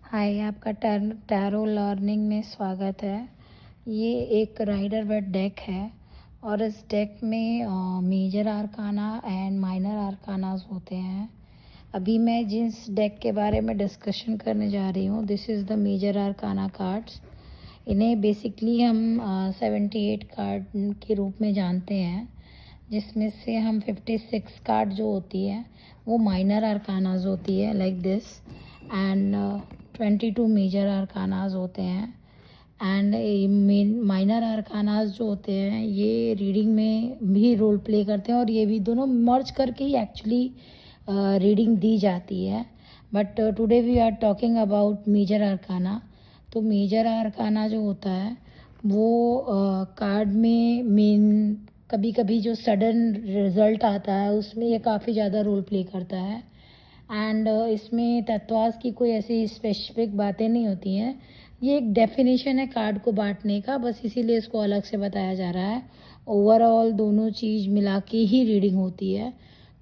हाय, आपका tarot learning में स्वागत है। ये एक राइडर वेट डेक है और इस डेक में मेजर आर्काना एंड माइनर आर्कानास होते हैं। अभी मैं जिस डेक के बारे में डिस्कशन करने जा रही हूँ, this is the major arcana cards. इन्हें बेसिकली हम 78 कार्ड के रूप में जानते हैं, जिसमें से हम 56 कार्ड जो होती है वो माइनर आर्कानास होती है, लाइक दिस, एंड 22 मेजर आर्कानास होते हैं। एंड माइनर आर्कानास जो होते हैं ये रीडिंग में भी रोल प्ले करते हैं और ये भी दोनों मर्ज करके ही एक्चुअली रीडिंग दी जाती है। But today we are talking about major arcana. तो मेजर आर्काना जो होता है वो कार्ड में मेन कभी कभी जो सडन रिजल्ट आता है उसमें ये काफ़ी ज़्यादा रोल प्ले करता है। एंड इसमें तत्वास की कोई ऐसी स्पेसिफिक बातें नहीं होती हैं। ये एक डेफिनेशन है कार्ड को बांटने का, बस इसीलिए इसको अलग से बताया जा रहा है। ओवरऑल दोनों चीज़ मिला के ही रीडिंग होती है।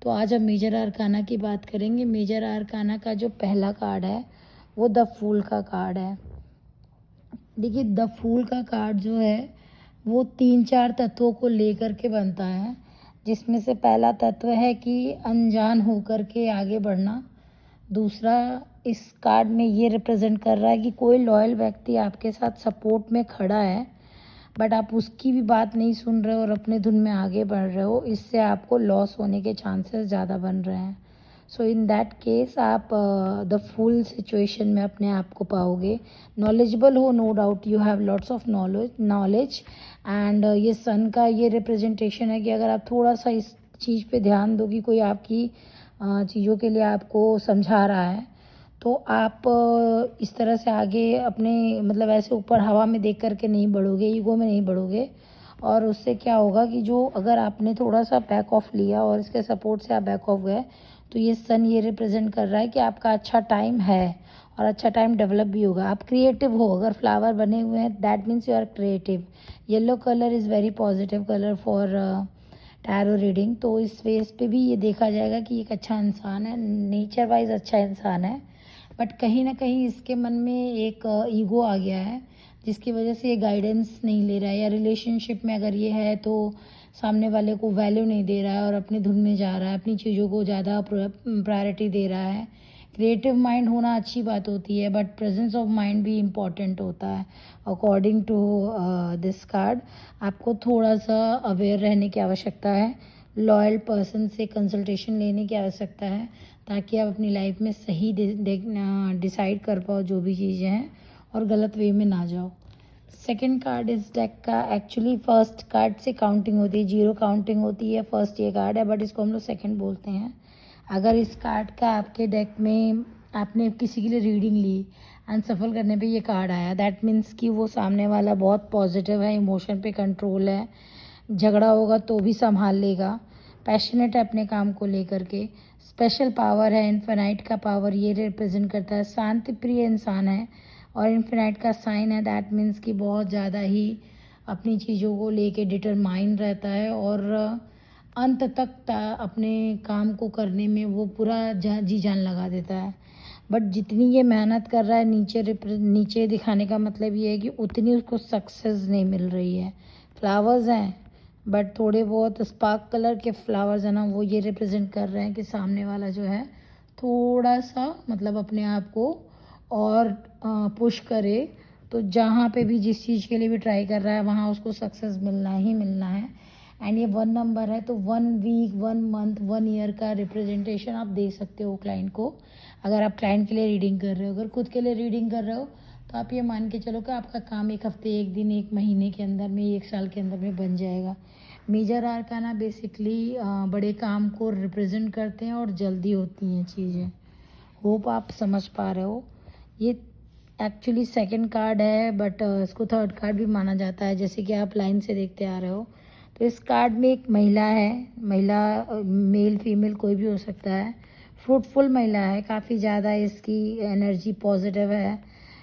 तो आज हम मेजर आर्काना की बात करेंगे। मेजर आर्काना का जो पहला कार्ड है वो द फूल का कार्ड है। देखिए, द फूल का कार्ड जो है वो 3-4 तत्वों को लेकर के बनता है, जिसमें से पहला तत्व है कि अनजान होकर के आगे बढ़ना। दूसरा, इस कार्ड में ये रिप्रेजेंट कर रहा है कि कोई लॉयल व्यक्ति आपके साथ सपोर्ट में खड़ा है, बट आप उसकी भी बात नहीं सुन रहे हो और अपने धुन में आगे बढ़ रहे हो। इससे आपको लॉस होने के चांसेस ज़्यादा बन रहे हैं। सो इन दैट केस आप द फुल सिचुएशन में अपने आप को पाओगे। नॉलेजेबल हो, no doubt, you have lots of knowledge. And ये सन का ये रिप्रेजेंटेशन है कि अगर आप थोड़ा सा इस चीज़ पे ध्यान दो कि कोई आपकी चीज़ों के लिए आपको समझा रहा है, तो आप इस तरह से आगे अपने मतलब ऐसे ऊपर हवा में देख करके नहीं बढ़ोगे, ईगो में नहीं बढ़ोगे। और उससे क्या होगा कि जो अगर आपने थोड़ा सा बैक ऑफ लिया और इसके सपोर्ट से आप बैक ऑफ गए, तो ये सन ये रिप्रेजेंट कर रहा है कि आपका अच्छा टाइम है और अच्छा टाइम डेवलप भी होगा। आप क्रिएटिव हो, अगर फ्लावर बने हुए हैं that means you are creative. Yellow colour is very positive colour for tarot reading. तो इस फेस पे भी ये देखा जाएगा कि एक अच्छा इंसान है, नेचर वाइज अच्छा इंसान है, बट कहीं ना कहीं इसके मन में एक ईगो आ गया है, जिसकी वजह से ये गाइडेंस नहीं ले रहा है। या रिलेशनशिप में अगर ये है तो सामने वाले को वैल्यू नहीं दे रहा है और अपनी धुन में जा रहा है, अपनी चीज़ों को ज़्यादा प्रायोरिटी दे रहा है। क्रिएटिव माइंड होना अच्छी बात होती है, बट प्रेजेंस ऑफ माइंड भी इम्पॉर्टेंट होता है। अकॉर्डिंग टू दिस कार्ड, आपको थोड़ा सा अवेयर रहने की आवश्यकता है, लॉयल पर्सन से कंसल्टेशन लेने की आवश्यकता है, ताकि आप अपनी लाइफ में सही डिसाइड कर पाओ जो भी चीज़ें हैं और गलत वे में ना जाओ। सेकंड कार्ड इस डेक का एक्चुअली फर्स्ट कार्ड से काउंटिंग होती है, जीरो काउंटिंग होती है। फर्स्ट ये कार्ड है, बट इसको हम लोग सेकंड बोलते हैं। अगर इस कार्ड का आपके डेक में आपने किसी के लिए रीडिंग ली एंड सफल करने पे ये कार्ड आया, दैट मीन्स कि वो सामने वाला बहुत पॉजिटिव है, इमोशन पे कंट्रोल है, झगड़ा होगा तो भी संभाल लेगा, पैशनेट है अपने काम को लेकर के, स्पेशल पावर है, इन्फिनाइट का पावर ये रिप्रेजेंट करता है, शांति प्रिय इंसान है और इन्फिनाइट का साइन है। दैट मीन्स कि बहुत ज़्यादा ही अपनी चीज़ों को लेके डिटरमाइन रहता है और अंत तक अपने काम को करने में वो पूरा जी जान लगा देता है। बट जितनी ये मेहनत कर रहा है नीचे दिखाने का मतलब ये है कि उतनी उसको सक्सेस नहीं मिल रही है। फ्लावर्स हैं बट थोड़े बहुत स्पार्क कलर के फ्लावर्स हैं ना, वो ये रिप्रेजेंट कर रहे हैं कि सामने वाला जो है थोड़ा सा मतलब अपने आप को और पुश करे, तो जहाँ पे भी जिस चीज़ के लिए भी ट्राई कर रहा है वहाँ उसको सक्सेस मिलना ही मिलना है। एंड ये 1 नंबर है, तो 1 वीक, 1 मंथ, 1 ईयर का रिप्रेजेंटेशन आप दे सकते हो क्लाइंट को। अगर आप क्लाइंट के लिए रीडिंग कर रहे हो, अगर खुद के लिए रीडिंग कर रहे हो, तो आप ये मान के चलो कि आपका काम 1 हफ्ते, 1 दिन, 1 महीने के अंदर में, 1 साल के अंदर में बन जाएगा। मेजर आर्काना बेसिकली बड़े काम को रिप्रेजेंट करते हैं और जल्दी होती हैं चीज़ें। होप आप समझ पा रहे हो। ये एक्चुअली सेकंड कार्ड है, बट इसको थर्ड कार्ड भी माना जाता है, जैसे कि आप लाइन से देखते आ रहे हो। तो इस कार्ड में एक महिला है, महिला मेल फीमेल कोई भी हो सकता है, फ्रूटफुल महिला है, काफ़ी ज़्यादा इसकी एनर्जी पॉजिटिव है।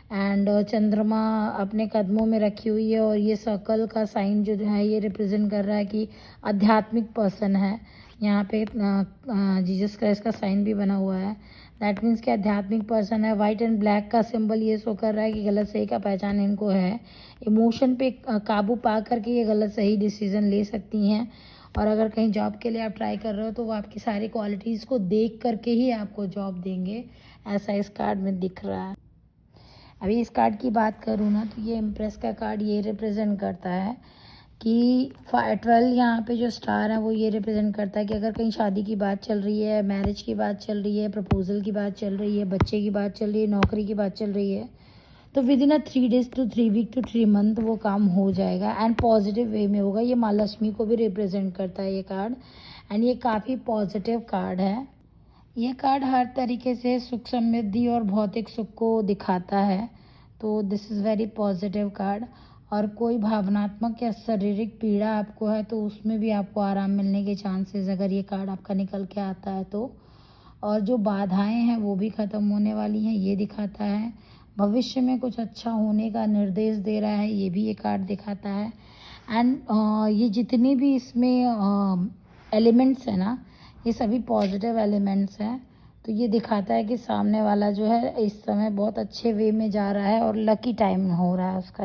एंड चंद्रमा अपने कदमों में रखी हुई है और ये सर्कल का साइन जो है ये रिप्रेजेंट कर रहा है कि आध्यात्मिक पर्सन है। यहाँ पे जीसस क्राइस्ट का साइन भी बना हुआ है। दैट मीन्स कि आध्यात्मिक पर्सन है। वाइट एंड ब्लैक का सिंबल ये शो कर रहा है कि गलत सही का पहचान इनको है। इमोशन पे काबू पा करके ये गलत सही डिसीजन ले सकती हैं। और अगर कहीं जॉब के लिए आप ट्राई कर रहे हो तो वो आपकी सारी क्वालिटीज़ को देख करके ही आपको जॉब देंगे, ऐसा इस कार्ड में दिख रहा है। अभी इस कार्ड की बात करूँ ना तो ये इम्प्रेस का कार्ड ये रिप्रेजेंट करता है कि 12 यहाँ पे जो स्टार है वो ये रिप्रेजेंट करता है कि अगर कहीं शादी की बात चल रही है, मैरिज की बात चल रही है, प्रपोजल की बात चल रही है, बच्चे की बात चल रही है, नौकरी की बात चल रही है, तो with in 3 days to 3 week to 3 month वो काम हो जाएगा एंड पॉजिटिव वे में होगा। ये माँ लक्ष्मी को भी रिप्रेजेंट करता है ये कार्ड एंड ये काफ़ी पॉजिटिव कार्ड है। ये कार्ड हर तरीके से सुख समृद्धि और भौतिक सुख को दिखाता है, तो this is very positive card. और कोई भावनात्मक या शारीरिक पीड़ा आपको है तो उसमें भी आपको आराम मिलने के चांसेस अगर ये कार्ड आपका निकल के आता है तो। और जो बाधाएं हैं वो भी ख़त्म होने वाली हैं ये दिखाता है। भविष्य में कुछ अच्छा होने का निर्देश दे रहा है ये भी ये कार्ड दिखाता है। एंड ये जितने भी इसमें एलिमेंट्स हैं ना ये सभी पॉजिटिव एलिमेंट्स हैं, तो ये दिखाता है कि सामने वाला जो है इस समय बहुत अच्छे वे में जा रहा है और लकी टाइम हो रहा है उसका।